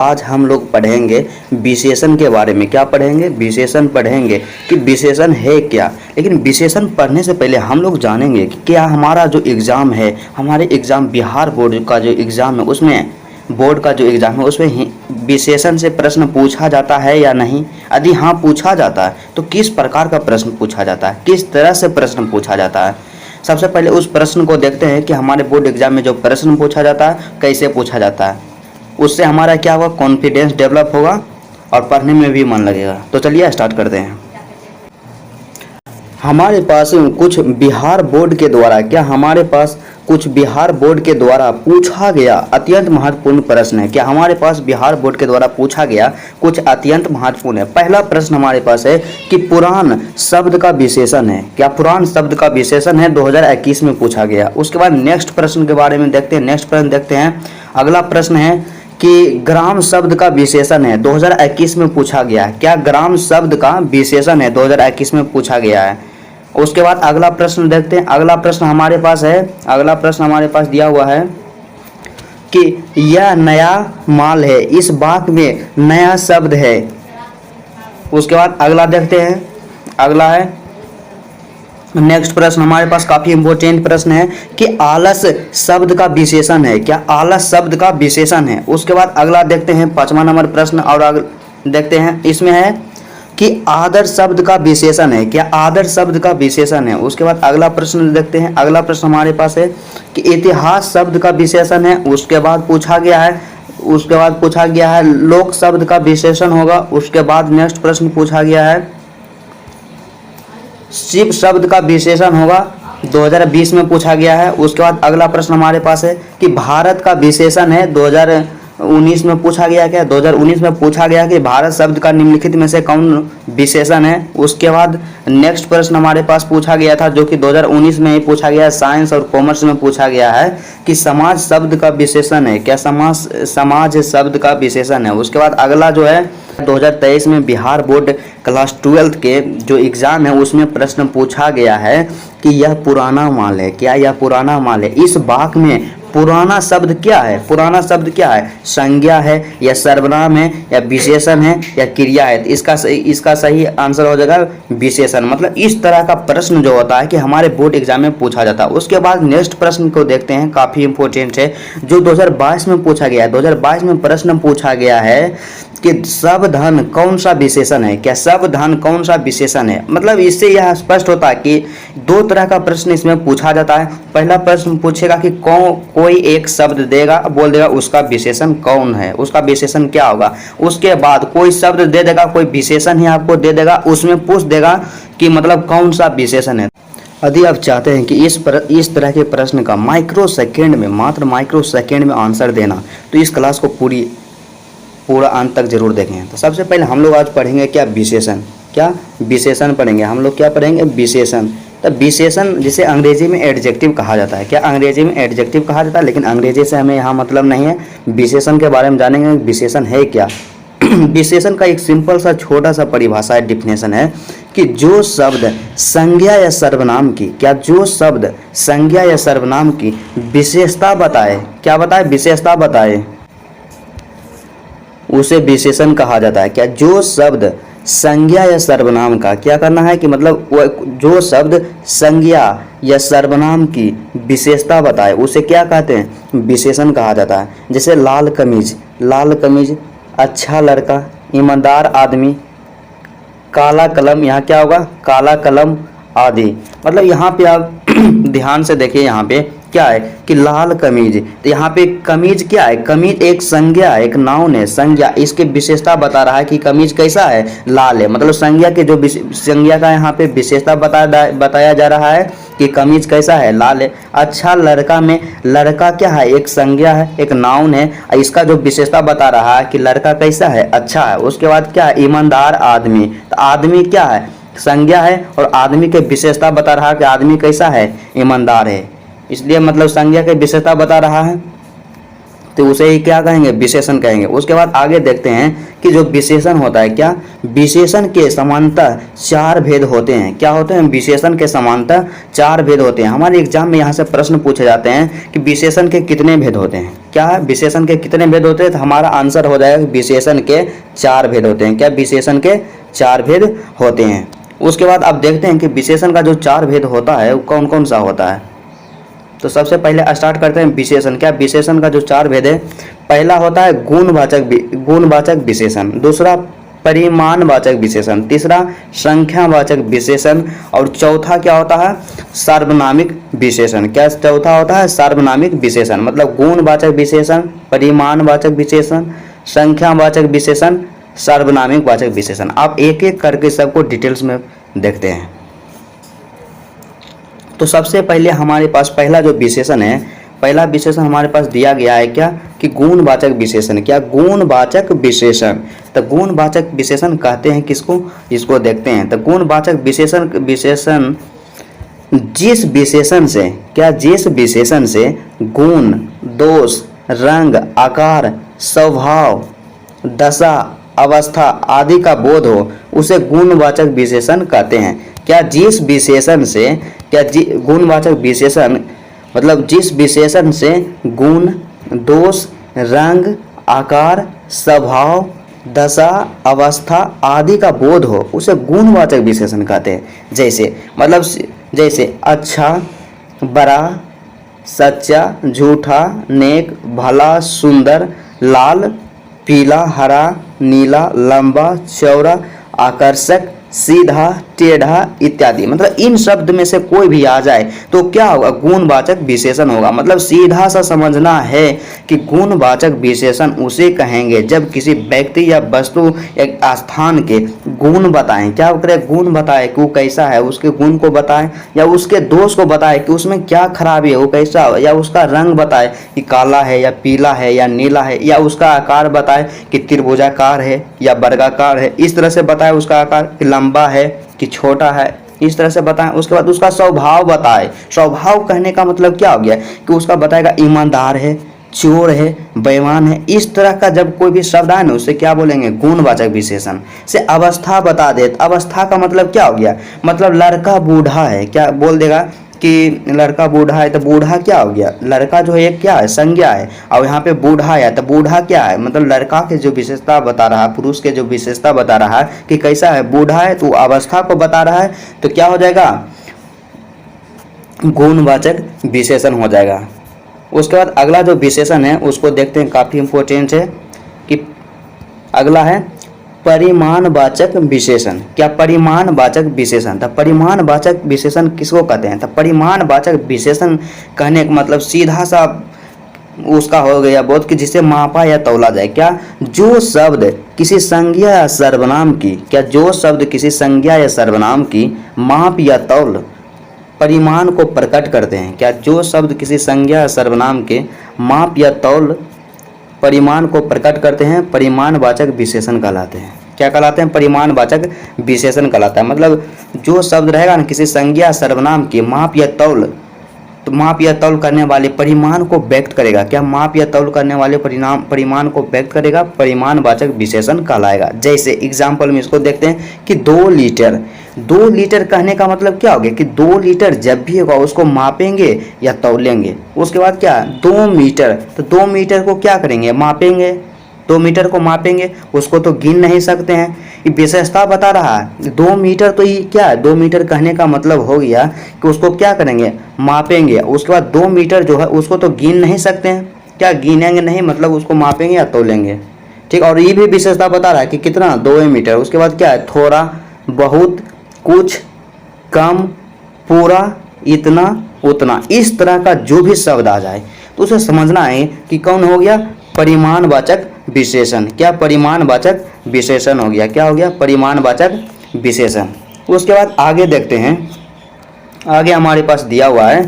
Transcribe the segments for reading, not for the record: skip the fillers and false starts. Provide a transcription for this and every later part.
आज हम लोग पढ़ेंगे विशेषण के बारे में। क्या पढ़ेंगे? विशेषण पढ़ेंगे कि विशेषण है क्या। लेकिन विशेषण पढ़ने से पहले हम लोग जानेंगे कि क्या हमारा जो एग्ज़ाम है, हमारे एग्ज़ाम बिहार बोर्ड का जो एग्ज़ाम है उसमें विशेषण से प्रश्न पूछा जाता है या नहीं। यदि हाँ पूछा जाता है तो किस प्रकार का प्रश्न पूछा जाता है, किस तरह से प्रश्न पूछा जाता है। सबसे पहले उस प्रश्न को देखते हैं कि हमारे बोर्ड एग्जाम में जो प्रश्न पूछा जाता है कैसे पूछा जाता है। उससे हमारा क्या होगा, कॉन्फिडेंस डेवलप होगा और पढ़ने में भी मन लगेगा। तो चलिए स्टार्ट करते हैं। हमारे पास कुछ बिहार बोर्ड के द्वारा पूछा गया अत्यंत महत्वपूर्ण प्रश्न है। क्या हमारे पास बिहार बोर्ड के द्वारा पूछा गया कुछ अत्यंत महत्वपूर्ण है। पहला प्रश्न हमारे पास है कि पुराण शब्द का विशेषण है। क्या पुराण शब्द का विशेषण है? 2021 में पूछा गया। उसके बाद नेक्स्ट प्रश्न के बारे में देखते हैं। अगला प्रश्न है कि ग्राम शब्द का विशेषण है, 2021 में पूछा गया है। क्या ग्राम शब्द का विशेषण है? 2021 में पूछा गया है। उसके बाद अगला प्रश्न देखते हैं। अगला प्रश्न हमारे पास दिया हुआ है कि यह नया माल है, इस वाक्य में नया शब्द है। उसके बाद अगला देखते हैं। अगला है नेक्स्ट प्रश्न हमारे पास काफी इंपॉर्टेंट प्रश्न है कि आलस शब्द का विशेषण है। क्या आलस शब्द का विशेषण है? उसके बाद अगला देखते हैं 5वां नंबर प्रश्न और देखते हैं। इसमें है कि आदर शब्द का विशेषण है। क्या आदर शब्द का विशेषण है? उसके बाद अगला प्रश्न देखते हैं। अगला प्रश्न हमारे पास है कि इतिहास शब्द का विशेषण है। उसके बाद पूछा गया है लोक शब्द का विशेषण होगा। उसके बाद नेक्स्ट प्रश्न पूछा गया है शिव शब्द का विशेषण होगा, 2020 में पूछा गया है। उसके बाद अगला प्रश्न हमारे पास है कि भारत का विशेषण है, 2019 में पूछा गया। क्या 2019 में पूछा गया कि भारत शब्द का निम्नलिखित में से कौन विशेषण है। उसके बाद नेक्स्ट प्रश्न हमारे पास पूछा गया था जो कि 2019 में ही पूछा गया, साइंस और कॉमर्स में पूछा गया है कि समाज शब्द का विशेषण है। क्या समाज शब्द का विशेषण है। उसके बाद अगला जो है 2023 में बिहार बोर्ड क्लास 12 के जो एग्ज़ाम है उसमें प्रश्न पूछा गया है कि यह पुराना माल है। क्या यह पुराना माल है? इस वाक्य में पुराना शब्द क्या है? पुराना शब्द क्या है? संज्ञा है या सर्वनाम है या विशेषण है या क्रिया है? इसका सही आंसर हो जाएगा विशेषण। मतलब इस तरह का प्रश्न जो होता है कि हमारे बोर्ड एग्जाम में पूछा जाता है। उसके बाद नेक्स्ट प्रश्न को देखते हैं, काफ़ी इंपॉर्टेंट है जो 2022 में पूछा गया है। 2022 में प्रश्न पूछा गया है कि सावधान कौन सा विशेषण है। क्या सावधान कौन सा विशेषण है? मतलब इससे यह स्पष्ट होता है कि दो तरह का प्रश्न इसमें पूछा जाता है। पहला प्रश्न पूछेगा कि कोई एक शब्द देगा, बोल देगा उसका विशेषण कौन है, उसका विशेषण क्या होगा। उसके बाद कोई शब्द दे देगा, कोई विशेषण ही आपको दे देगा, उसमें पूछ देगा कि मतलब कौन सा विशेषण है। यदि आप चाहते हैं कि इस तरह के प्रश्न का मात्र माइक्रो सेकेंड में आंसर देना तो इस क्लास को पूरा अंत तक जरूर देखें। तो सबसे पहले हम लोग आज पढ़ेंगे क्या विशेषण पढ़ेंगे। हम लोग क्या पढ़ेंगे? विशेषण। तो विशेषण जिसे अंग्रेजी में एडजेक्टिव कहा जाता है। क्या अंग्रेजी में एडजेक्टिव कहा जाता है? लेकिन अंग्रेजी से हमें यहाँ मतलब नहीं है। विशेषण के बारे में जानेंगे विशेषण है क्या। विशेषण का एक सिंपल सा छोटा सा परिभाषा है, डिफिनेशन है कि जो शब्द संज्ञा या सर्वनाम की विशेषता बताए, क्या बताए? विशेषता बताए, उसे विशेषण कहा जाता है। क्या जो शब्द संज्ञा या सर्वनाम का क्या करना है कि मतलब जो शब्द संज्ञा या सर्वनाम की विशेषता बताए उसे क्या कहते हैं? विशेषण कहा जाता है। जैसे लाल कमीज, अच्छा लड़का, ईमानदार आदमी, काला कलम, यहाँ क्या होगा? काला कलम आदि। मतलब यहाँ पे आप ध्यान से देखिए, यहाँ पे क्या है कि लाल कमीज, तो यहाँ पे कमीज क्या है? कमीज एक संज्ञा है, एक नाउन है, संज्ञा। इसके विशेषता बता रहा है कि कमीज कैसा है? लाल है। मतलब संज्ञा के जो संज्ञा का यहाँ पे विशेषता बताया जा रहा है कि कमीज कैसा है? लाल है। अच्छा लड़का में लड़का क्या है? एक संज्ञा है, एक नाउन है। इसका जो विशेषता बता रहा है कि लड़का कैसा है? अच्छा है। उसके बाद क्या है? ईमानदार आदमी, तो आदमी क्या है? संज्ञा है और आदमी के विशेषता बता रहा है कि आदमी कैसा है? ईमानदार है। इसलिए मतलब संज्ञा की विशेषता बता रहा है। तो उसे ही क्या कहेंगे, विशेषण कहेंगे। उसके बाद आगे देखते हैं कि जो विशेषण होता है, क्या विशेषण के समानतः 4 भेद होते हैं। क्या होते हैं, विशेषण के समानतः 4 भेद होते हैं। हमारे एग्जाम में यहाँ से प्रश्न पूछे जाते हैं कि विशेषण के कितने भेद होते हैं। क्या है, विशेषण के कितने भेद होते हैं, तो हमारा आंसर हो जाएगा विशेषण के 4 भेद होते हैं। क्या विशेषण के 4 भेद होते हैं। उसके बाद अब देखते हैं कि विशेषण का जो 4 भेद होता है वो कौन कौन सा होता है। तो सबसे पहले स्टार्ट करते हैं विशेषण। क्या विशेषण का जो 4 भेद है, पहला होता है गुणवाचक विशेषण, दूसरा परिमाणवाचक विशेषण, तीसरा संख्यावाचक विशेषण और चौथा क्या होता है, सार्वनामिक विशेषण। क्या चौथा होता है, सार्वनामिक विशेषण। मतलब गुणवाचक विशेषण, परिमाणवाचक विशेषण, संख्यावाचक विशेषण, सार्वनामिक वाचक विशेषण। आप एक एक करके सबको डिटेल्स में देखते हैं। तो सबसे पहले हमारे पास पहला जो विशेषण है, पहला विशेषण हमारे पास दिया गया है क्या, कि गुणवाचक विशेषण। क्या गुणवाचक विशेषण। तो गुणवाचक विशेषण कहते हैं किसको, इसको देखते हैं। तो गुणवाचक विशेषण जिस विशेषण से, क्या जिस विशेषण से गुण, दोष, रंग, आकार, स्वभाव, दशा, अवस्था आदि का बोध हो, उसे गुणवाचक विशेषण कहते हैं। क्या जिस विशेषण से, क्या गुणवाचक विशेषण मतलब जिस विशेषण से गुण, दोष, रंग, आकार, स्वभाव, दशा, अवस्था आदि का बोध हो, उसे गुणवाचक विशेषण कहते हैं। जैसे मतलब जैसे अच्छा, बड़ा, सच्चा, झूठा, नेक, भला, सुंदर, लाल, पीला, हरा, नीला, लंबा, चौड़ा, आकर्षक, सीधा, टेढ़ा इत्यादि। मतलब इन शब्द में से कोई भी आ जाए तो क्या होगा, गुणवाचक विशेषण होगा। मतलब सीधा सा समझना है कि गुणवाचक विशेषण उसे कहेंगे जब किसी व्यक्ति या वस्तु या स्थान के गुण बताएं। क्या करें, गुण बताए कि वो कैसा है, उसके गुण को बताएं, या उसके दोष को बताए कि उसमें क्या खराबी है, वो कैसा, या उसका रंग बताए कि काला है या पीला है या नीला है, या उसका आकार बताए कि त्रिभुजाकार है या वर्गाकार है। इस तरह से बताए उसका आकार कि लंबा है कि छोटा है, इस तरह से बताएं। उसके बाद उसका स्वभाव बताए। स्वभाव कहने का मतलब क्या हो गया कि उसका बताएगा ईमानदार है, चोर है, बेईमान है। इस तरह का जब कोई भी शब्द आए ना, उससे क्या बोलेंगे, गुणवाचक विशेषण। से अवस्था बता दे, अवस्था का मतलब क्या हो गया, मतलब लड़का बूढ़ा है, क्या बोल देगा कि लड़का बूढ़ा है, तो बूढ़ा क्या हो गया, लड़का जो है एक क्या है, संज्ञा है, और यहाँ पे बूढ़ा है तो बूढ़ा क्या है, मतलब लड़का के जो विशेषता बता रहा है, पुरुष के जो विशेषता बता रहा है कि कैसा है, बूढ़ा है, तो अवस्था को बता रहा है, तो क्या हो जाएगा, गुणवाचक विशेषण हो जाएगा। उसके बाद अगला जो विशेषण है उसको देखते हैं, काफ़ी इंपॉर्टेंट है कि अगला है परिमाणवाचक विशेषण। क्या परिमाणवाचक विशेषण। तो परिमाणवाचक विशेषण किसको कहते हैं, तो परिमाणवाचक विशेषण कहने का मतलब सीधा सा उसका हो गया बोध कि जिसे मापा या तौला जाए। क्या जो शब्द किसी संज्ञा या सर्वनाम की, क्या जो शब्द किसी संज्ञा या सर्वनाम की माप या तौल परिमाण को प्रकट करते हैं। क्या जो शब्द किसी संज्ञा या सर्वनाम के माप या तौल परिमाण को प्रकट करते हैं, परिमाणवाचक विशेषण कहलाते हैं। क्या कहलाते हैं, परिमाणवाचक विशेषण कहलाता है। मतलब जो शब्द रहेगा ना किसी संज्ञा सर्वनाम की माप या तौल, तो माप या तौल करने वाले परिमाण को व्यक्त करेगा। क्या माप या तौल करने वाले परिमाण को व्यक्त करेगा, परिमाणवाचक विशेषण कहलाएगा। जैसे एग्जाम्पल में इसको देखते हैं कि 2 लीटर। 2 लीटर कहने का मतलब क्या हो गया कि 2 लीटर जब भी होगा उसको मापेंगे या तौलेंगे। उसके बाद क्या 2 मीटर, तो 2 मीटर को क्या करेंगे, मापेंगे। 2 मीटर को मापेंगे, उसको तो गिन नहीं सकते हैं, ये विशेषता बता रहा है। 2 मीटर तो ये क्या है, 2 मीटर कहने का मतलब हो गया कि उसको क्या करेंगे, मापेंगे। उसके बाद 2 मीटर जो है उसको तो गिन नहीं सकते हैं, क्या गिनेंगे नहीं, मतलब उसको मापेंगे या तौलेंगे। ठीक, और ये भी विशेषता बता रहा है कि कितना, 2 मीटर। उसके बाद क्या है, थोड़ा, बहुत, कुछ, कम, पूरा, इतना, उतना। इस तरह का जो भी शब्द आ जाए तो उसे समझना है कि कौन हो गया, परिमाणवाचक विशेषण। क्या परिमाणवाचक विशेषण हो गया, क्या हो गया, परिमाणवाचक विशेषण। उसके बाद आगे देखते हैं, आगे हमारे पास दिया हुआ है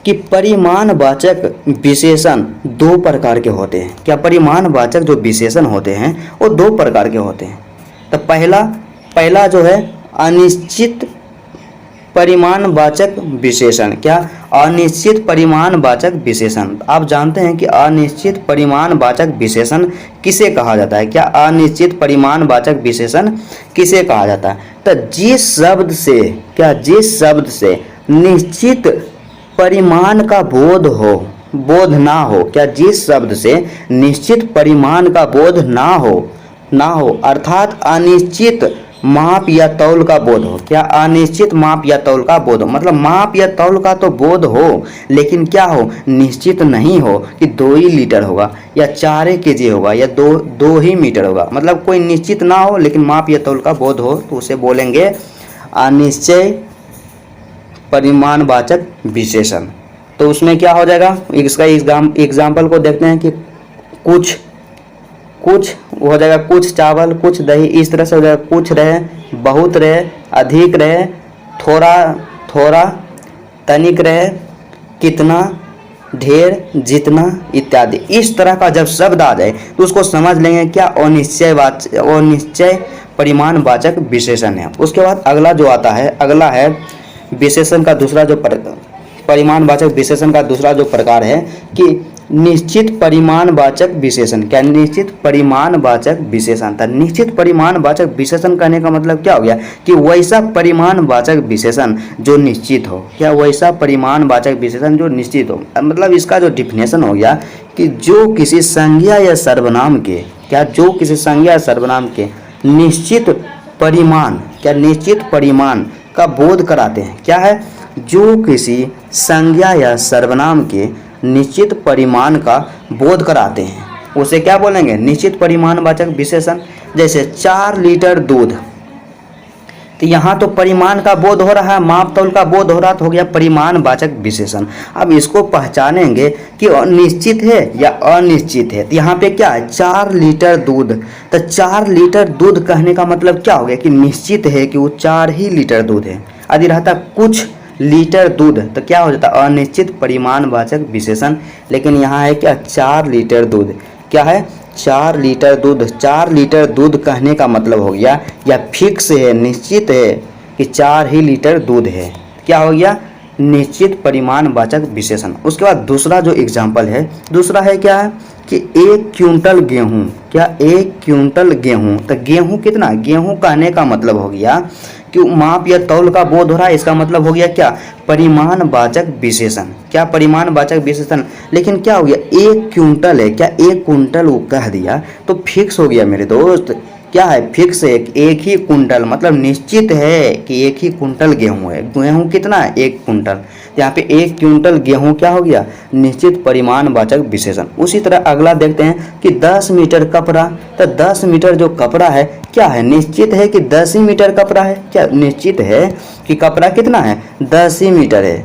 कि परिमाणवाचक विशेषण 2 प्रकार के होते हैं। क्या परिमाणवाचक जो विशेषण होते हैं वो 2 प्रकार के होते हैं। तो पहला जो है अनिश्चित परिमाणवाचक विशेषण। क्या? अनिश्चित परिमाणवाचक विशेषण। आप जानते हैं कि अनिश्चित परिमाणवाचक विशेषण किसे कहा जाता है? क्या? अनिश्चित परिमाणवाचक विशेषण किसे कहा जाता है? तो जिस शब्द से, क्या, जिस शब्द से निश्चित परिमाण का बोध हो, बोध ना हो, क्या, जिस शब्द से निश्चित परिमाण का बोध ना हो अर्थात अनिश्चित माप या तौल का बोध हो। क्या? अनिश्चित माप या तौल का बोध हो, मतलब माप या तौल का तो बोध हो लेकिन क्या हो, निश्चित नहीं हो कि 2 ही लीटर होगा या 4 केजी होगा या 2 ही मीटर होगा, मतलब कोई निश्चित ना हो लेकिन माप या तौल का बोध हो, तो उसे बोलेंगे अनिश्चय परिमाणवाचक विशेषण। तो उसमें क्या हो जाएगा, इसका एग्जाम्पल को देखते हैं कि कुछ हो जाएगा, कुछ चावल, कुछ दही, इस तरह से हो जाएगा। कुछ रहे, बहुत रहे, अधिक रहे, थोड़ा, तनिक रहे, कितना, ढेर, जितना इत्यादि। इस तरह का जब शब्द आ जाए तो उसको समझ लेंगे क्या, अनिश्चय परिमाणवाचक विशेषण है। उसके बाद अगला जो आता है, अगला है विशेषण का दूसरा जो परिमाणवाचक विशेषण का दूसरा जो प्रकार है कि निश्चित परिमाणवाचक विशेषण। क्या? निश्चित परिमाणवाचक विशेषण था। निश्चित परिमाणवाचक विशेषण कहने का मतलब क्या हो गया कि वैसा परिमाणवाचक विशेषण जो निश्चित हो। क्या? वैसा परिमाणवाचक विशेषण जो निश्चित हो, मतलब इसका जो डिफिनेशन हो गया कि जो किसी संज्ञा या सर्वनाम के, क्या, जो किसी संज्ञा या सर्वनाम के निश्चित परिमाण, क्या, निश्चित परिमाण का बोध कराते हैं। क्या है? जो किसी संज्ञा या सर्वनाम के निश्चित परिमाण का बोध कराते हैं उसे क्या बोलेंगे, निश्चित परिमाणवाचक विशेषण। जैसे 4 लीटर दूध, तो यहाँ तो परिमाण का बोध हो रहा है, माप तौल का बोध हो रहा, तो हो गया परिमाणवाचक विशेषण। अब इसको पहचानेंगे कि निश्चित है या अनिश्चित है। तो यहाँ पे क्या है, 4 लीटर दूध, तो 4 लीटर दूध कहने का मतलब क्या हो गया कि निश्चित है कि वो 4 ही लीटर दूध है। यदि रहता कुछ लीटर दूध तो क्या हो जाता, अनिश्चित परिमाणवाचक विशेषण। लेकिन यहाँ है क्या, 4 लीटर दूध। क्या है, 4 लीटर दूध। 4 लीटर दूध कहने का मतलब हो गया या फिक्स है, निश्चित है कि 4 ही लीटर दूध है। क्या हो गया, निश्चित परिमाणवाचक विशेषण। उसके बाद दूसरा जो एग्जाम्पल है, दूसरा है क्या है कि 1 क्विंटल गेहूँ। क्या? 1 क्विंटल गेहूँ। तो गेहूँ कितना, गेहूँ कहने का मतलब हो गया कि माप या तौल का बोध हो रहा है, इसका मतलब हो गया क्या, परिमाणवाचक विशेषण। क्या? परिमाणवाचक विशेषण। लेकिन क्या हो गया, 1 क्विंटल है, क्या 1 क्विंटल वो कह दिया तो फिक्स हो गया मेरे दोस्त। क्या है, फिक्स है, एक ही कुंटल, मतलब निश्चित है कि 1 ही कुंटल गेहूँ है। गेहूँ कितना है, 1 कुंटल। यहाँ पे 1 क्विंटल गेहूँ क्या हो गया, निश्चित परिमाणवाचक विशेषण। उसी तरह अगला देखते हैं कि 10 मीटर कपड़ा। तो 10 मीटर जो कपड़ा है क्या है, निश्चित है कि 10 ही मीटर कपड़ा है। क्या? निश्चित है कि कपड़ा कितना है, 10 ही मीटर है,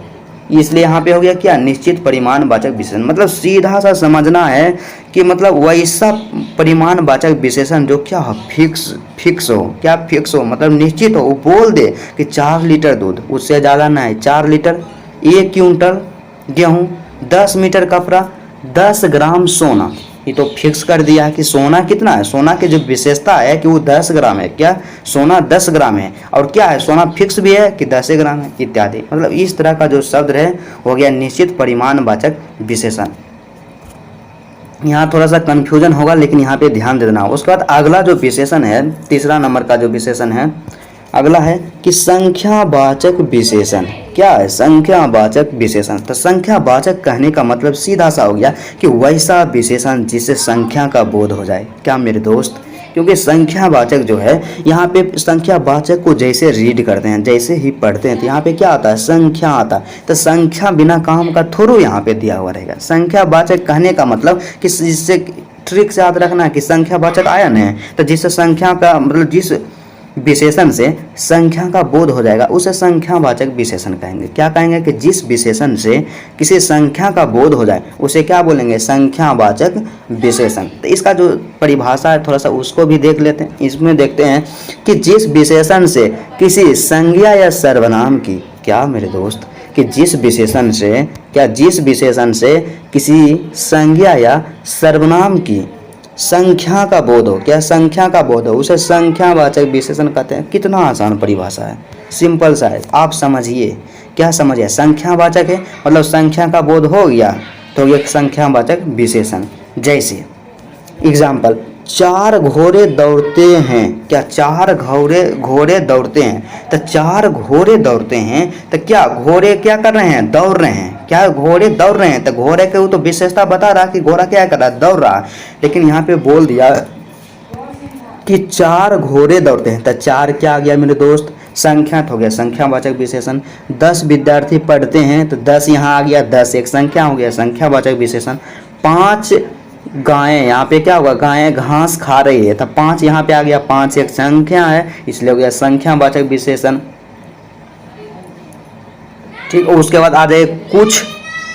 इसलिए यहाँ पे हो गया क्या, निश्चित परिमाणवाचक विशेषण। मतलब सीधा सा समझना है कि मतलब वैसा परिमाणवाचक विशेषण जो क्या हो, फिक्स हो। क्या? फिक्स हो, मतलब निश्चित हो, वो बोल दे कि 4 लीटर दूध, उससे ज़्यादा ना है, 4 लीटर, 1 क्विंटल गेहूँ, 10 मीटर कपड़ा, 10 ग्राम सोना। ये तो फिक्स कर दिया है कि सोना कितना है। सोना की जो विशेषता है कि वो 10 ग्राम है। क्या? सोना 10 ग्राम है। और क्या है, सोना फिक्स भी है कि 10 ग्राम है इत्यादि। मतलब इस तरह का जो शब्द है हो गया निश्चित परिमाणवाचक विशेषण। यहाँ थोड़ा सा कन्फ्यूजन होगा लेकिन यहाँ पे ध्यान देना। उसके बाद अगला जो विशेषण है, तीसरा नंबर का जो विशेषण है, अगला है कि संख्यावाचक विशेषण। क्या है, संख्यावाचक विशेषण। तो संख्यावाचक कहने का मतलब सीधा सा हो गया कि वैसा विशेषण जिससे संख्या का बोध हो जाए। क्या मेरे दोस्त, क्योंकि संख्यावाचक जो है यहाँ पे संख्यावाचक को जैसे रीड करते हैं, जैसे ही पढ़ते हैं तो यहाँ पे क्या आता है, संख्या आता है। तो संख्या बिना काम का थोड़ो यहाँ पे दिया हुआ रहेगा। संख्यावाचक कहने का मतलब कि जिससे ट्रिक से याद रखना है कि संख्यावाचक आया नहीं, तो जिससे संख्या का मतलब जिस विशेषण से संख्या का बोध हो जाएगा उसे संख्यावाचक विशेषण कहेंगे। क्या कहेंगे कि जिस विशेषण से किसी संख्या का बोध हो जाए उसे क्या बोलेंगे, संख्यावाचक विशेषण। तो इसका जो परिभाषा है थोड़ा सा उसको भी देख लेते हैं। इसमें देखते हैं कि जिस विशेषण से किसी संज्ञा या सर्वनाम की, क्या मेरे दोस्त, कि जिस विशेषण से, क्या जिस विशेषण से किसी संज्ञा या सर्वनाम की संख्या का बोध हो, क्या संख्या का बोध हो, उसे संख्यावाचक विशेषण कहते हैं। कितना आसान परिभाषा है, सिंपल सा है, आप समझिए। क्या समझिए, संख्यावाचक है मतलब संख्या का बोध हो गया तो ये संख्यावाचक विशेषण। जैसे एग्जाम्पल, 4 घोड़े दौड़ते हैं, क्या 4 घोड़े दौड़ते हैं, तो 4 घोड़े दौड़ते हैं तो क्या घोड़े क्या कर रहे हैं, दौड़ रहे हैं, क्या घोड़े दौड़ रहे हैं, तो घोड़े के वो तो विशेषता बता रहा कि घोड़ा क्या कर रहा है, दौड़ रहा है। लेकिन यहाँ पे बोल दिया कि 4 घोड़े दौड़ते हैं, तो 4 क्या आ गया मेरे दोस्त, संख्या हो गया, संख्यावाचक विशेषण। 10 विद्यार्थी पढ़ते हैं तो 10 यहाँ आ गया, 10 एक संख्या हो गया, संख्यावाचक विशेषण। 5 गायें, यहाँ पे क्या होगा, गायें घास खा रही है, तो 5 यहाँ पे आ गया, 5 एक संख्या है इसलिए हो गया संख्यावाचक विशेषण। ठीक, उसके बाद आ जाए कुछ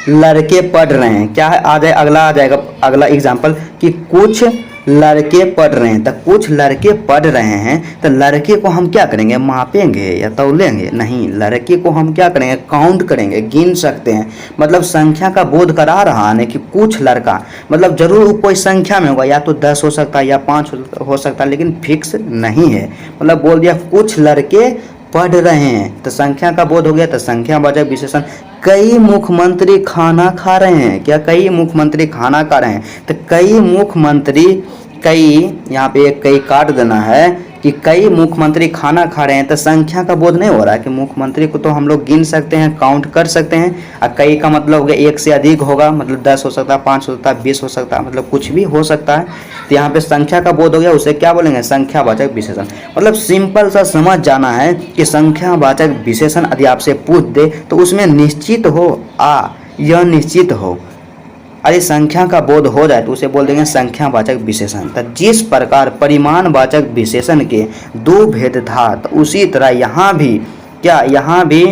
लड़के पढ़ रहे हैं, क्या है, आ जाए अगला, आ जाएगा अगला एग्जाम्पल कि कुछ लड़के पढ़ रहे हैं, तो कुछ लड़के पढ़ रहे हैं, तो लड़के को हम क्या करेंगे, मापेंगे या तौलेंगे, नहीं, लड़के को हम क्या करेंगे, काउंट करेंगे, गिन सकते हैं। मतलब संख्या का बोध करा रहा है कि कुछ लड़का, मतलब जरूर कोई संख्या में होगा, या तो 10 हो सकता है या 5 हो सकता है, लेकिन फिक्स नहीं है। मतलब बोल दिया कुछ लड़के पढ़ रहे हैं तो संख्या का बोध हो गया, तो संख्यावाचक विशेषण। कई मुख्यमंत्री खाना खा रहे हैं, क्या कई मुख्यमंत्री खाना खा रहे हैं, तो कई मुख्यमंत्री, कई यहाँ पे एक कई काट देना है कि कई मुख्यमंत्री खाना खा रहे हैं, तो संख्या का बोध नहीं हो रहा है कि मुख्यमंत्री को तो हम लोग गिन सकते हैं, काउंट कर सकते हैं। और कई का मतलब हो गया एक से अधिक होगा, मतलब 10 हो सकता है, 5 हो सकता है, 20 हो सकता है, मतलब कुछ भी हो सकता है। तो यहाँ पे संख्या का बोध हो गया, उसे क्या बोलेंगे, संख्यावाचक विशेषण। मतलब सिंपल सा समझ जाना है कि संख्यावाचक विशेषण यदि आपसे पूछ दे तो उसमें निश्चित हो, यह निश्चित हो, यदि संख्या का बोध हो जाए तो उसे बोल देंगे संख्यावाचक विशेषण। तो जिस प्रकार परिमाणवाचक विशेषण के 2 भेद था, तो उसी तरह यहाँ भी क्या, यहाँ भी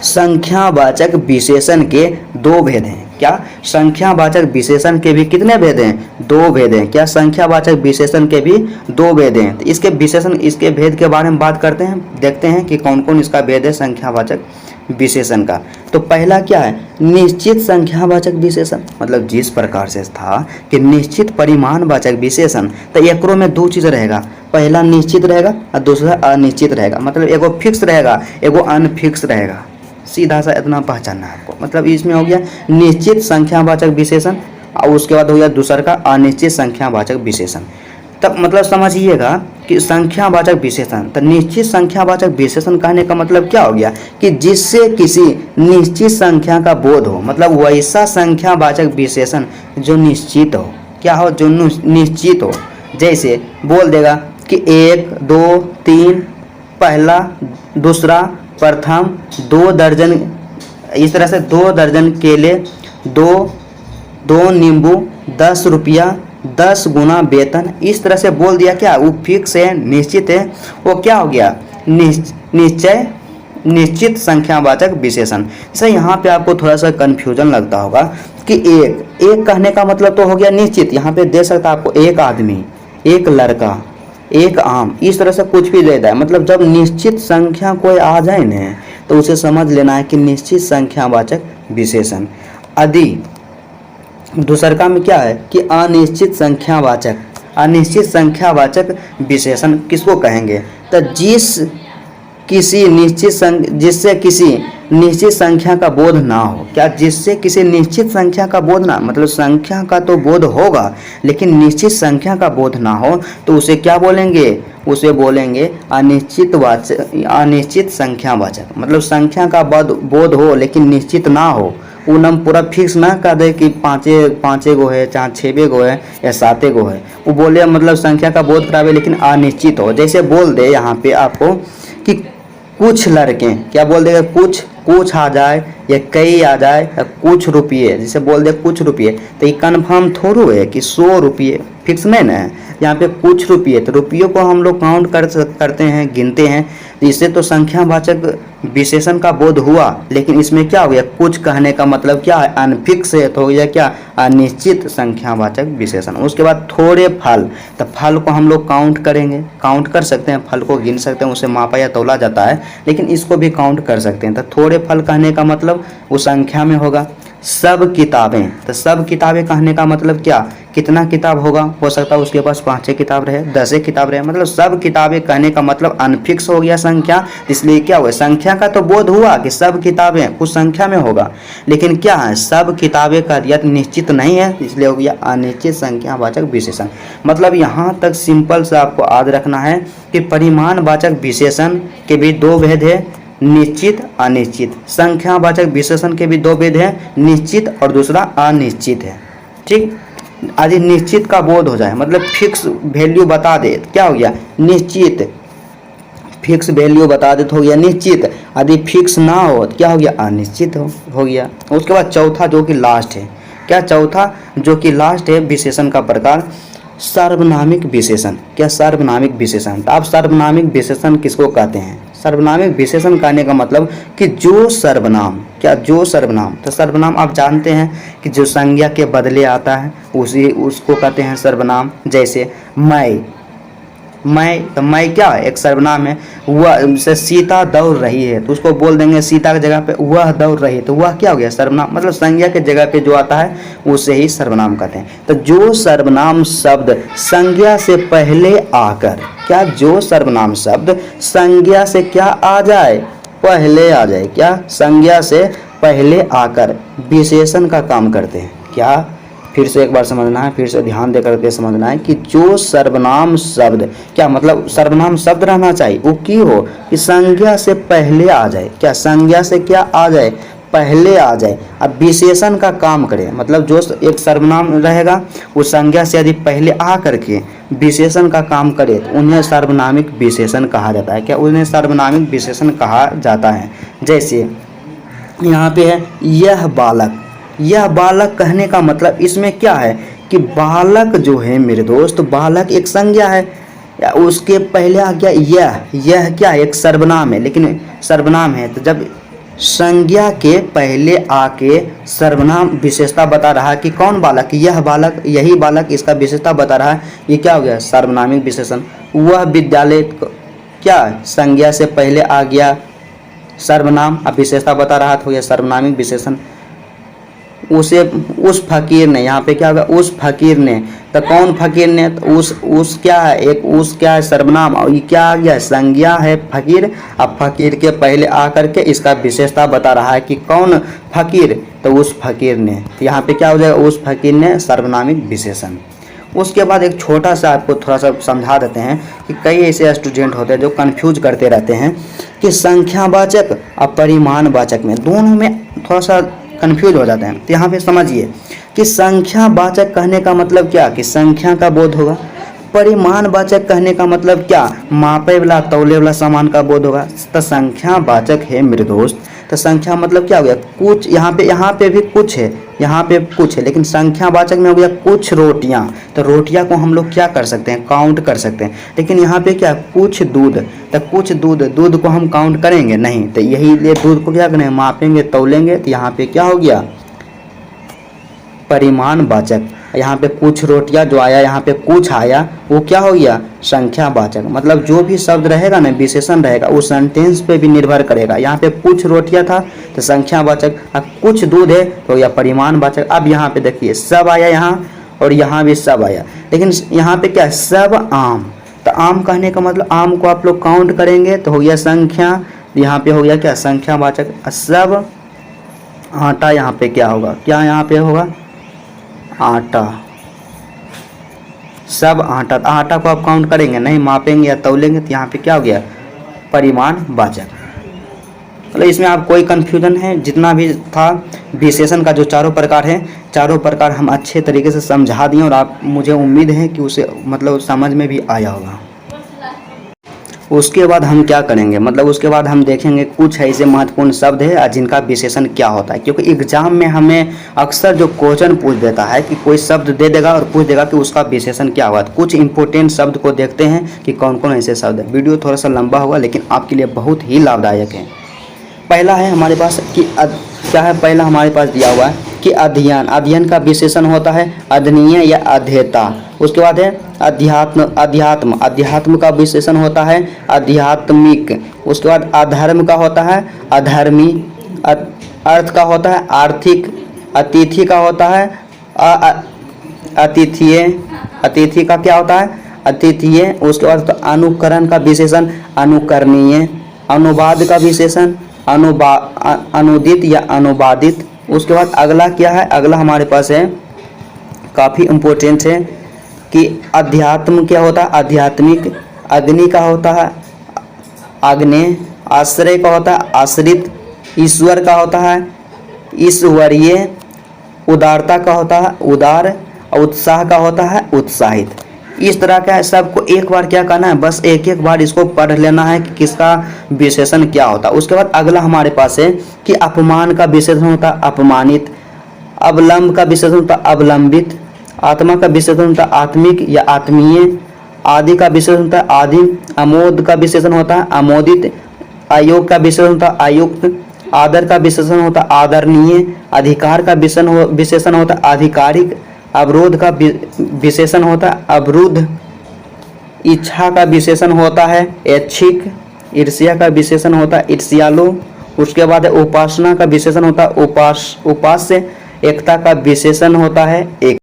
संख्यावाचक विशेषण के 2 भेद हैं। क्या, संख्यावाचक विशेषण के भी कितने भेद हैं, 2 भेद हैं। क्या, संख्यावाचक विशेषण के भी 2 भेद हैं। तो इसके विशेषण, इसके भेद के बारे में बात करते हैं, देखते हैं कि कौन कौन इसका भेद है संख्यावाचक विशेषण का। तो पहला क्या है, निश्चित संख्यावाचक विशेषण। मतलब जिस प्रकार से था कि निश्चित परिमाणवाचक विशेषण, तो एकरो में 2 चीज़ रहेगा, पहला निश्चित रहेगा और दूसरा अनिश्चित रहेगा। मतलब एगो फिक्स रहेगा, एगो अनफिक्स रहेगा, सीधा सा इतना पहचानना है आपको। मतलब इसमें हो गया निश्चित संख्यावाचक विशेषण और उसके बाद हो गया दूसरा का अनिश्चित संख्यावाचक विशेषण। तब मतलब समझिएगा कि संख्यावाचक विशेषण, तो निश्चित संख्यावाचक विशेषण कहने का मतलब क्या हो गया कि जिससे किसी निश्चित संख्या का बोध हो, मतलब वैसा संख्यावाचक विशेषण जो निश्चित हो, क्या हो, जो निश्चित हो। जैसे बोल देगा कि 1 2 3, पहला, दूसरा, प्रथम, 2 दर्जन, इस तरह से 2 दर्जन केले, 2 नींबू, 10 रुपया, 10 गुना वेतन, इस तरह से बोल दिया। क्या, वो फिक्स है, निश्चित है, वो क्या हो गया, निश्चय, निश्चित संख्यावाचक विशेषण। जैसे यहाँ पे आपको थोड़ा सा कन्फ्यूजन लगता होगा कि एक कहने का मतलब तो हो गया निश्चित, यहाँ पे दे सकता आपको एक आदमी, एक लड़का, एक आम, इस तरह से कुछ भी लेता है। मतलब जब निश्चित संख्या कोई आ जाए ना तो उसे समझ लेना है कि निश्चित संख्यावाचक विशेषण। यदि दूसरा में क्या है कि अनिश्चित संख्यावाचक, अनिश्चित संख्यावाचक विशेषण किसको कहेंगे, तो जिससे किसी निश्चित संख्या का बोध ना हो। क्या, जिससे किसी निश्चित संख्या का बोध ना, मतलब संख्या का तो बोध होगा लेकिन निश्चित संख्या का बोध ना हो तो उसे क्या बोलेंगे, उसे बोलेंगे अनिश्चित संख्यावाचक। मतलब संख्या का बोध हो लेकिन निश्चित ना हो, वो नम पूरा फिक्स ना कर दे कि 5 गो है, चाहे 6 गो है या 7 गो है, वो बोले मतलब संख्या का बोध करावे लेकिन अनिश्चित हो। जैसे बोल दे यहाँ पे आपको कि कुछ लड़के, क्या बोल देगा, कुछ आ जाए या कई आ जाए या कुछ रुपये, जैसे बोल दे कुछ रुपये, तो ये कन्फर्म थोड़ू है कि 100 रुपये, फिक्स नहीं ना है। यहाँ पे कुछ रुपये, तो रुपयों को हम लोग काउंट करते हैं, गिनते हैं, इससे तो संख्यावाचक विशेषण का बोध हुआ। लेकिन इसमें क्या हो गया, कुछ कहने का मतलब क्या है, अनफिक्स है, तो हो गया क्या, अनिश्चित संख्यावाचक विशेषण। उसके बाद थोड़े फल, तो फल को हम लोग काउंट करेंगे, काउंट कर सकते हैं, फल को गिन सकते हैं, उसे मापा या तौला जाता है, लेकिन इसको भी काउंट कर सकते हैं। तो थोड़े फल कहने का मतलब वो संख्या में होगा। सब किताबें, तो सब किताबें कहने का मतलब क्या कितना किताब होगा, हो सकता है उसके पास 5 किताब रहे, 10 किताब रहे, मतलब सब किताबें कहने का मतलब अनफिक्स हो गया संख्या। इसलिए क्या हुआ, संख्या का तो बोध हुआ कि सब किताबें कुछ संख्या में होगा, लेकिन क्या है सब किताबें का यह निश्चित नहीं है, इसलिए हो गया अनिश्चित संख्यावाचक विशेषण। मतलब यहाँ तक सिंपल से आपको याद रखना है कि परिमाणवाचक विशेषण के भी दो भेद है, निश्चित अनिश्चित। संख्यावाचक विशेषण के भी दो भेद है, निश्चित और दूसरा अनिश्चित है। ठीक, यदि निश्चित का बोध हो जाए मतलब फिक्स वैल्यू बता दे, क्या हो गया निश्चित, फिक्स वैल्यू बता दे तो हो गया निश्चित। यदि फिक्स ना हो तो क्या हो गया अनिश्चित हो गया। उसके बाद चौथा जो कि लास्ट है, क्या चौथा जो कि लास्ट है विशेषण का प्रकार, सार्वनामिक विशेषण। क्या सार्वनामिक विशेषण, तो आप सार्वनामिक विशेषण किसको कहते हैं, सर्वनामिक विशेषण कहने का मतलब कि जो सर्वनाम, क्या जो सर्वनाम, तो सर्वनाम आप जानते हैं कि जो संज्ञा के बदले आता है उसको कहते हैं सर्वनाम। जैसे मैं, तो मैं क्या है एक सर्वनाम है। वह से सीता दौड़ रही है तो उसको बोल देंगे सीता की जगह पे वह दौड़ रही है, तो वह क्या हो गया सर्वनाम, मतलब संज्ञा के जगह पे जो आता है उसे ही सर्वनाम कहते हैं। तो जो सर्वनाम शब्द संज्ञा से पहले आकर, क्या जो सर्वनाम शब्द संज्ञा से क्या आ जाए, पहले आ जाए, क्या संज्ञा से पहले आकर विशेषण का काम करते हैं। क्या, फिर से एक बार समझना है, फिर से ध्यान दे करके समझना है कि जो सर्वनाम शब्द, क्या मतलब सर्वनाम शब्द रहना चाहिए वो की हो कि संज्ञा से पहले आ जाए, क्या संज्ञा से क्या आ जाए, पहले आ जाए, अब विशेषण का काम करे। मतलब जो एक सर्वनाम रहेगा वो संज्ञा से यदि पहले आ करके विशेषण का काम करे तो उन्हें सार्वनामिक विशेषण कहा जाता है। क्या उन्हें सार्वनामिक विशेषण कहा जाता है। जैसे यहाँ पे है यह बालक, यह बालक कहने का मतलब इसमें क्या है कि बालक जो है मेरे दोस्त, बालक एक संज्ञा है, उसके पहले आ गया यह क्या है एक सर्वनाम है, लेकिन सर्वनाम है तो जब संज्ञा के पहले आके सर्वनाम विशेषता बता रहा है कि कौन बालक, यह बालक, यही बालक, इसका विशेषता बता रहा है, ये क्या हो गया सार्वनामिक विशेषण। वह विद्यालय, क्या संज्ञा से पहले आ गया सर्वनाम, अब विशेषता बता रहा तो यह सार्वनामिक विशेषण। उसे, उस फकीर ने, यहाँ पे क्या होगा उस फकीर ने, तो कौन फकीर ने, तो उस क्या है एक उस क्या है सर्वनाम, और ये क्या आ गया संज्ञा है फकीर। अब फकीर के पहले आकर के इसका विशेषता बता रहा है कि कौन फकीर, तो उस फकीर ने, यहाँ पे क्या हो जाएगा उस फकीर ने सार्वनामिक विशेषण। उसके बाद एक छोटा सा आपको थोड़ा सा समझा देते हैं कि कई ऐसे स्टूडेंट होते हैं जो कंफ्यूज करते रहते हैं कि संख्यावाचक और परिमाणवाचक में दोनों में थोड़ा सा कंफ्यूज हो जाते हैं। तो यहाँ पे समझिए कि संख्यावाचक कहने का मतलब क्या कि संख्या का बोध होगा, परिमाणवाचक कहने का मतलब क्या मापे वाला तौले वाला सामान का बोध होगा। तो संख्यावाचक है मेरे दोस्त, तो संख्या मतलब क्या हो गया कुछ, यहाँ पे भी कुछ है, यहाँ पे कुछ है, लेकिन संख्यावाचक में हो गया कुछ रोटियाँ। तो रोटियाँ को हम लोग क्या कर सकते हैं काउंट कर सकते हैं, लेकिन यहाँ पे क्या कुछ दूध, तो कुछ दूध को हम काउंट करेंगे नहीं, तो यही लिए दूध को क्या करेंगे मापेंगे तौलेंगे, तो यहाँ पे क्या हो गया परिमाणवाचक। यहाँ पे कुछ रोटियाँ जो आया, यहाँ पे कुछ आया, वो क्या हो गया संख्यावाचक। मतलब जो भी शब्द रहेगा ना विशेषण रहेगा वो सेंटेंस पे भी निर्भर करेगा। यहाँ पे कुछ रोटियाँ था तो संख्यावाचक, अब कुछ दूध है तो यह परिमाणवाचक। अब यहाँ पे देखिए सब आया यहाँ और यहाँ भी सब आया, लेकिन यहाँ पे क्या सब आम, तो आम कहने का मतलब आम को आप लोग काउंट करेंगे तो हो गया संख्या, यहाँ पे हो गया क्या संख्यावाचक। सब आटा, यहाँ पे क्या होगा, क्या यहाँ पे होगा आटा, सब आटा, आटा को आप काउंट करेंगे नहीं मापेंगे या तौलेंगे, तो यहाँ पे क्या हो गया परिमाणवाचक। मतलब इसमें आप कोई कन्फ्यूजन है, जितना भी था विशेषण का जो चारों प्रकार है, चारों प्रकार हम अच्छे तरीके से समझा दिए और आप, मुझे उम्मीद है कि उसे मतलब समझ में भी आया होगा। उसके बाद हम क्या करेंगे, मतलब उसके बाद हम देखेंगे कुछ ऐसे महत्वपूर्ण शब्द है जिनका विशेषण क्या होता है, क्योंकि एग्जाम में हमें अक्सर जो क्वेश्चन पूछ देता है कि कोई शब्द दे देगा और पूछ देगा कि उसका विशेषण क्या हुआ। कुछ इंपॉर्टेंट शब्द को देखते हैं कि कौन कौन ऐसे शब्द है। वीडियो थोड़ा सा लंबा होगा लेकिन आपके लिए बहुत ही लाभदायक है। पहला है हमारे पास कि क्या है, पहला हमारे पास दिया हुआ है कि अध्ययन, अध्ययन का विशेषण होता है अध्ययनीय या अध्येता। उसके बाद है अध्यात्म, अध्यात्म का विशेषण होता है आध्यात्मिक। उसके बाद अधर्म का होता है अधर्मी, अर्थ का होता है आर्थिक, अतिथि का होता है अतिथीय, अतिथि का क्या होता है? अतिथीय। उसके बाद तो अनुकरण का विशेषण अनुकरणीय, अनुवाद का विशेषण अनुदित या अनुवादित। उसके बाद अगला क्या है? अगला हमारे पास है, काफ़ी इम्पोर्टेंट है कि अध्यात्म क्या होता है? आध्यात्मिक। अग्नि का होता है आग्नेय। आश्रय का होता है आश्रित। ईश्वर का होता है ईश्वरीय। उदारता का होता है उदार। और उत्साह का होता है उत्साहित। इस तरह का है, सबको एक बार क्या करना है, बस एक एक बार इसको पढ़ लेना है कि किसका विशेषण क्या होता है। उसके बाद अगला हमारे पास है कि अपमान का विशेषण होता है अपमानित। अवलंब का विशेषण होता है अवलंबित। आत्मा का विशेषण होता है आत्मिक या आत्मीय। आदि का विशेषण होता है आदि। अमोद का विशेषण होता है अमोदित। अयोग का विशेषण होता है आयुक्त। आदर का विशेषण होता है आदरणीय। अधिकार का विशेषण होता है आधिकारिक। अवरोध का विशेषण होता है अवरुद्ध। इच्छा का विशेषण होता है ऐच्छिक। ईर्ष्या का विशेषण होता है ईर्ष्यालु। उसके बाद उपासना का विशेषण होता है उपास्य। एकता का विशेषण होता है एक।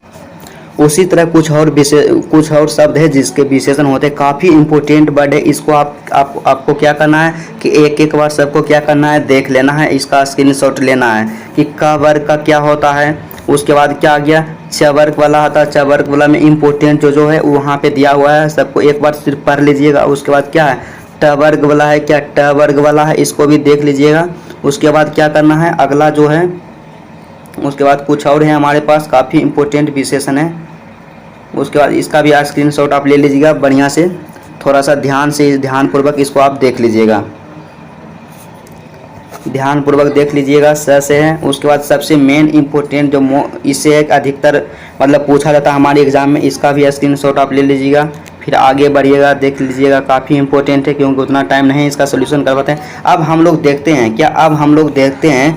उसी तरह कुछ और शब्द है जिसके विशेषण होते हैं। काफ़ी इंपॉर्टेंट वर्ड है, इसको आपको क्या करना है कि एक एक बार सबको क्या करना है, देख लेना है, इसका स्क्रीनशॉट लेना है कि क वर्ग का क्या होता है। उसके बाद क्या आ गया, च वर्ग वाला आता है। च वर्ग वाला में इम्पोर्टेंट जो है वहाँ पे दिया हुआ है, सबको एक बार सिर्फ पढ़ लीजिएगा। उसके बाद क्या है, ट वर्ग वाला है, क्या ट वर्ग वाला है, इसको भी देख लीजिएगा। उसके बाद क्या करना है, अगला जो है उसके बाद कुछ और है हमारे पास, काफ़ी इम्पोर्टेंट विशेषण है। उसके बाद इसका भी स्क्रीनशॉट आप ले लीजिएगा बढ़िया से, थोड़ा सा ध्यानपूर्वक इसको आप देख लीजिएगा, ध्यानपूर्वक देख लीजिएगा से है। उसके बाद सबसे मेन इम्पोर्टेंट जो इससे एक अधिकतर मतलब पूछा जाता है हमारे एग्जाम में, इसका भी स्क्रीनशॉट आप ले लीजिएगा, फिर आगे बढ़िएगा, देख लीजिएगा। काफ़ी इंपॉर्टेंट है क्योंकि उतना टाइम नहीं इसका सोल्यूशन कर पाते हैं। अब हम लोग देखते हैं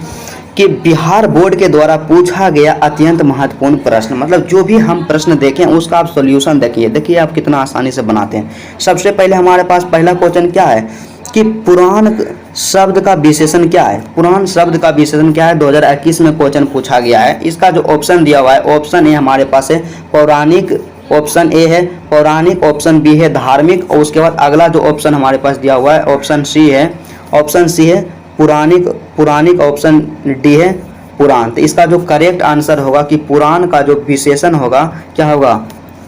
कि बिहार बोर्ड के द्वारा पूछा गया अत्यंत महत्वपूर्ण प्रश्न, मतलब जो भी हम प्रश्न देखें उसका आप सॉल्यूशन देखिए आप कितना आसानी से बनाते हैं। सबसे पहले हमारे पास पहला क्वेश्चन क्या है कि पुराण शब्द का विशेषण क्या है। पुराण शब्द का विशेषण क्या है, 2021 में क्वेश्चन पूछा गया है। इसका जो ऑप्शन दिया हुआ है, ऑप्शन ए हमारे पास है पौराणिक, ऑप्शन ए है पौराणिक, ऑप्शन बी है धार्मिक, और उसके बाद अगला जो ऑप्शन हमारे पास दिया हुआ है ऑप्शन सी है पुराणिक, ऑप्शन डी है पुराण। तो इसका जो करेक्ट आंसर होगा कि पुराण का जो विशेषण होगा क्या होगा,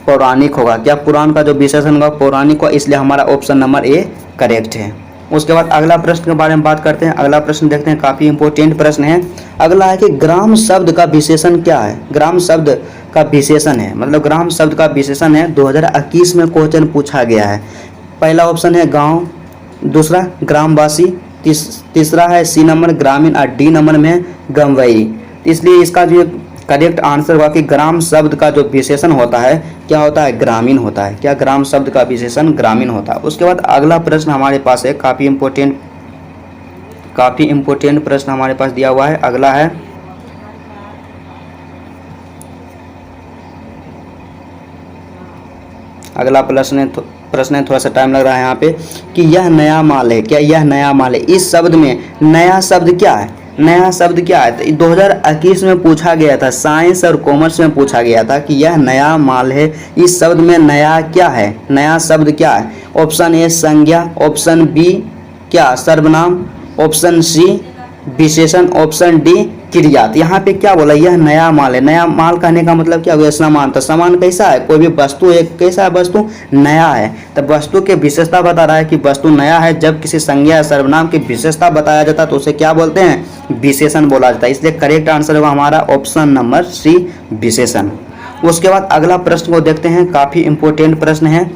पौराणिक होगा। क्या पुराण का जो विशेषण होगा पौराणिक होगा, इसलिए हमारा ऑप्शन नंबर ए करेक्ट है। उसके बाद अगला प्रश्न के बारे में बात करते हैं। अगला प्रश्न देखते हैं, काफ़ी इंपॉर्टेंट प्रश्न है। अगला है कि ग्राम शब्द का विशेषण क्या है। ग्राम शब्द का विशेषण है, मतलब ग्राम शब्द का विशेषण है, 2021 में क्वेश्चन पूछा गया है। पहला ऑप्शन है गांव, दूसरा ग्रामवासी, तीसरा है सी नंबर ग्रामीण, और डी नंबर में गंवई। इसलिए इसका जो करेक्ट आंसर हुआ कि ग्राम शब्द का जो विशेषण होता है क्या होता है, ग्रामीण होता है। क्या ग्राम शब्द का विशेषण ग्रामीण होता है। उसके बाद अगला प्रश्न हमारे पास है, काफ़ी इम्पोर्टेंट प्रश्न हमारे पास दिया हुआ है। अगला है अगला प्रश्न है, थोड़ा सा टाइम लग रहा है यहाँ पे, कि यह नया माल है। क्या यह नया माल है। इस शब्द में नया शब्द क्या है, नया शब्द क्या है। तो 2021 में पूछा गया था, साइंस और कॉमर्स में पूछा गया था कि यह नया माल है, इस शब्द में नया क्या है, नया शब्द क्या है। ऑप्शन ए संज्ञा, ऑप्शन बी क्या सर्वनाम, ऑप्शन सी विशेषण, ऑप्शन डी क्रिया। यहाँ पे क्या बोला, यह नया माल है। नया माल कहने का मतलब क्या हुआ, सामान। तो सामान कैसा है, कोई भी वस्तु एक कैसा है, वस्तु नया है। तो वस्तु की विशेषता बता रहा है कि वस्तु नया है। जब किसी संज्ञा या सर्वनाम की विशेषता बताया जाता है तो उसे क्या बोलते हैं, विशेषण बोला जाता है। इसलिए करेक्ट आंसर होगा हमारा ऑप्शन नंबर सी विशेषण। उसके बाद अगला प्रश्न को देखते हैं, काफ़ी इंपॉर्टेंट प्रश्न है,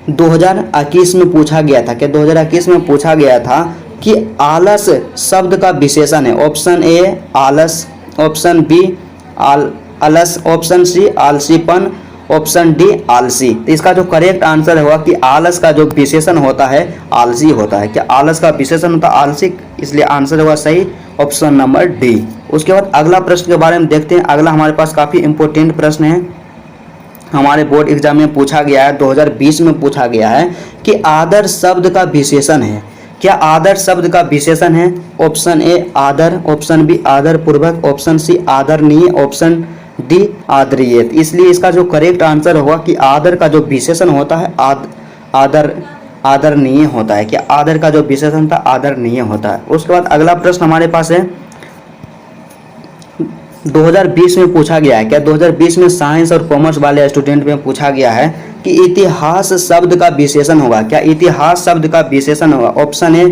2021 में पूछा गया था। क्या 2021 में पूछा गया था कि आलस शब्द का विशेषण है। ऑप्शन ए आलस, ऑप्शन बी आलस, ऑप्शन सी आलसीपन, ऑप्शन डी आलसी। तो इसका जो करेक्ट आंसर होगा कि आलस का जो विशेषण होता है आलसी होता है। क्या आलस का विशेषण होता है आलसी, इसलिए आंसर होगा सही ऑप्शन नंबर डी। उसके बाद अगला प्रश्न के बारे में देखते हैं। अगला हमारे पास काफ़ी इंपॉर्टेंट प्रश्न है, हमारे बोर्ड एग्जाम में पूछा गया है, 2020 में पूछा गया है कि आदर शब्द का विशेषण है। क्या आदर शब्द का विशेषण है। ऑप्शन ए आदर, ऑप्शन बी आदर पूर्वक, ऑप्शन सी आदरणीय, ऑप्शन डी आदरीयत। इसलिए इसका जो करेक्ट आंसर होगा कि आदर का जो विशेषण होता है आदर आदरणीय होता है। क्या आदर का जो विशेषण था आदरणीय होता है। उसके बाद अगला प्रश्न हमारे पास है 2020 में पूछा गया है। क्या 2020 में साइंस और कॉमर्स वाले स्टूडेंट में पूछा गया है कि इतिहास शब्द का विशेषण होगा। क्या इतिहास शब्द का विशेषण होगा। ऑप्शन ए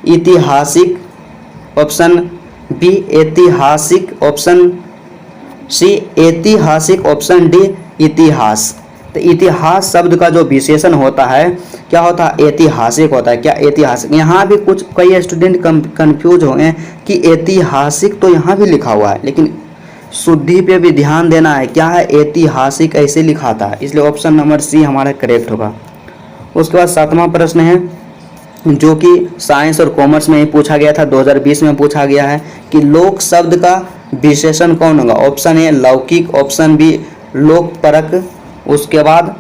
ऐतिहासिक, ऑप्शन बी ऐतिहासिक, ऑप्शन सी ऐतिहासिक, ऑप्शन डी इतिहास। तो इतिहास शब्द का जो विशेषण होता है क्या होता है, ऐतिहासिक होता है। क्या ऐतिहासिक, यहाँ भी कुछ कई स्टूडेंट कंफ्यूज हो गए कि ऐतिहासिक तो यहाँ भी लिखा हुआ है, लेकिन शुद्धि पे भी ध्यान देना है। क्या है, ऐतिहासिक ऐसे लिखा था, इसलिए ऑप्शन नंबर सी हमारा करेक्ट होगा। उसके बाद 7वां प्रश्न है जो कि साइंस और कॉमर्स में ही पूछा गया था, 2020 में पूछा गया है कि लोक शब्द का विशेषण कौन होगा। ऑप्शन ए लौकिक, ऑप्शन बी लोकपरक। उसके बाद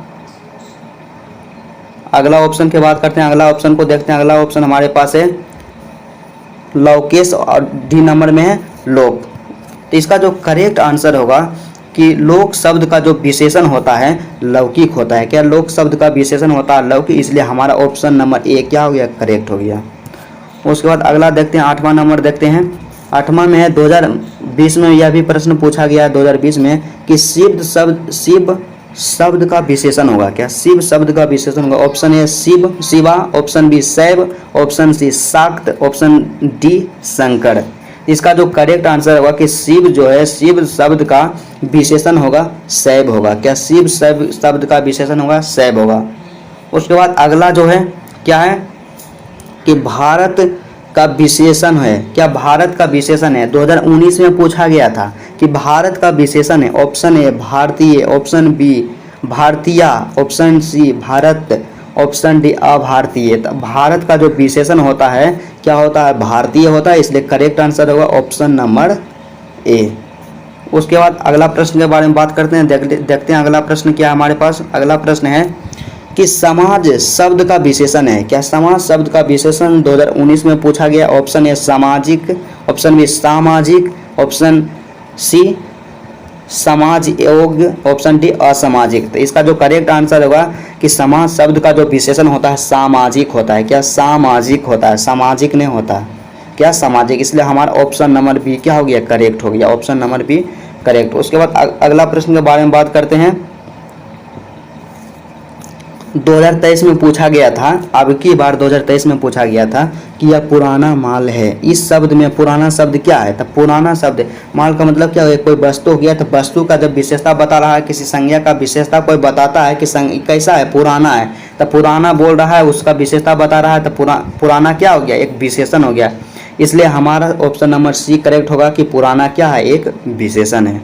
अगला ऑप्शन की बात करते हैं, अगला ऑप्शन को देखते हैं। अगला ऑप्शन हमारे पास है लौकेश और डी नंबर में है लोक। तो इसका जो करेक्ट आंसर होगा कि लोक शब्द का जो विशेषण होता है लौकिक होता है। क्या लोक शब्द का विशेषण होता है लौकिक, इसलिए हमारा ऑप्शन नंबर ए क्या हो गया, करेक्ट हो गया। उसके बाद अगला देखते हैं, 8वां नंबर देखते हैं। 8वां में है 2020 में यह भी प्रश्न पूछा गया है 2020 में कि शिव शब्द का विशेषण होगा। क्या शिव शब्द का विशेषण होगा। Option A Shiv, Shiva, option B शैव, ऑप्शन सी शाक्त, ऑप्शन डी शंकर। इसका जो करेक्ट आंसर होगा कि शिव जो है शिव शब्द का विशेषण होगा शैव होगा। क्या शिव शैव शब्द का विशेषण होगा शैव होगा। उसके बाद अगला जो है क्या है कि भारत का विशेषण है। क्या भारत का विशेषण है, 2019 में पूछा गया था कि भारत का विशेषण है। ऑप्शन ए भारतीय, ऑप्शन बी भारतीय, ऑप्शन सी भारत, ऑप्शन डी अभारतीय। तो भारत का जो विशेषण होता है क्या होता है, भारतीय होता है, इसलिए करेक्ट आंसर होगा ऑप्शन नंबर ए। उसके बाद अगला प्रश्न के बारे में बात करते हैं, देखते हैं अगला प्रश्न क्या है हमारे पास। अगला प्रश्न है कि समाज शब्द का विशेषण है। क्या समाज शब्द का विशेषण 2019 में पूछा गया। ऑप्शन ए सामाजिक, ऑप्शन बी सामाजिक, ऑप्शन सी समाज योग्य, ऑप्शन डी असामाजिक। तो इसका जो करेक्ट आंसर होगा कि समाज शब्द का जो विशेषण होता है सामाजिक होता है। क्या सामाजिक होता है, सामाजिक नहीं होता। क्या सामाजिक, इसलिए हमारा ऑप्शन नंबर बी क्या हो गया, करेक्ट हो गया। Option number B correct. उसके बाद अगला प्रश्न के बारे में बात करते हैं। 2023 में पूछा गया था, अब की बार 2023 में पूछा गया था कि यह पुराना माल है। इस शब्द में पुराना शब्द क्या है, तो पुराना शब्द माल का मतलब क्या है, कोई वस्तु हो गया तो वस्तु का जब विशेषता बता रहा है, किसी संज्ञा का विशेषता कोई बताता है कि कैसा है, पुराना है, तो पुराना बोल रहा है, उसका विशेषता बता रहा है, तो पुराना क्या हो गया, एक विशेषण हो गया। इसलिए हमारा ऑप्शन नंबर सी करेक्ट होगा कि पुराना क्या है, एक विशेषण है।